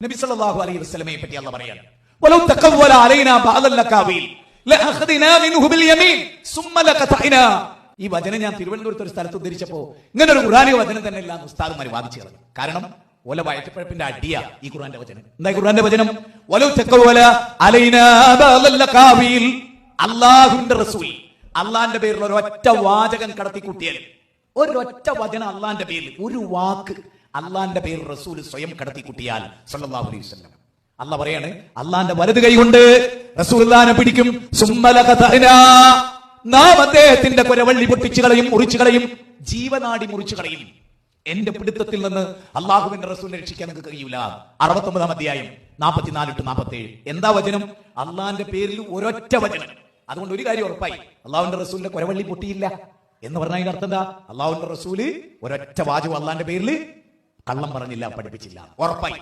നബി സല്ലല്ലാഹു അലൈഹി വസല്ലമയെ പറ്റി അല്ലാഹു പറയാണ്, വലൗ തഖവ്വല അലൈനാ ബഅദൽ ലകാവീൽ ലഅഖദിനാ മിൻഹു ബിൽ യമീൻ സുമ്മ ലഖതഇനാ. ഈ വചനം ഞാൻ തിരുവനന്തപുരത്ത് ഒരു സ്ഥലത്ത് ഉദ്ധരിച്ചപ്പോ ഇങ്ങനെ ഒരു ഖുർആനിക വചനം തന്നെ എല്ലാം ഉസ്താദുമാർ വാദിച്ചു കളഞ്ഞു. കാരണം ഓല വയറ്റപ്പഴപ്പിന്റെ അടിയ ഈ ഖുർആന്റെ വചനം. എന്താ ഖുർആന്റെ വചനം? വലൗ തഖവ്വല അലൈനാ ബഅദൽ ലകാവീൽ. അല്ലാഹുവിന്റെ റസൂൽ അള്ളാന്റെ പേരിൽ ഒരൊറ്റ വാചകം കടത്തിക്കൂട്ടിയാൽ, ഒരൊറ്റ വചനം അള്ളാന്റെ പേരിൽ, ഒരു വാക്ക് അള്ളാന്റെ പേരിൽ റസൂൽ സ്വയം കടത്തിക്കൂട്ടിയാൽ സല്ലല്ലാഹു അലൈഹി വസല്ലം അള്ളാഹ് പറയാണ്, അള്ളാന്റെ വലത് കൈ കൊണ്ട് റസൂലുള്ളാഹിനെ പിടിക്കും. നാം അദ്ദേഹത്തിന്റെ കുരവള്ളി പൊട്ടിച്ചു കളയും, മുറിച്ചു കളയും, ജീവനാടി മുറിച്ചു കളയും. എന്റെ പിടുത്തത്തിൽ നിന്ന് അള്ളാഹുവിന്റെ റസൂലിനെ രക്ഷിക്കാൻ നിങ്ങൾക്ക് കഴിയൂല. 69 അധ്യായം 44-47. എന്താ വചനം? അള്ളാന്റെ പേരിൽ ഒരൊറ്റ വചനം. അതുകൊണ്ട് ഒരു കാര്യം ഉറപ്പായി, അള്ളാഹുവിന്റെ റസൂലിന്റെ കുരവള്ളി പൊട്ടിയില്ല എന്ന് പറഞ്ഞാൽ അതിന്റെ അർത്ഥം എന്താ? അള്ളാഹുവിന്റെ റസൂല് ഒരൊറ്റ വാചകം അള്ളാന്റെ പേരിൽ കള്ളം പറഞ്ഞില്ല, പഠിപ്പിച്ചില്ല, ഉറപ്പായി.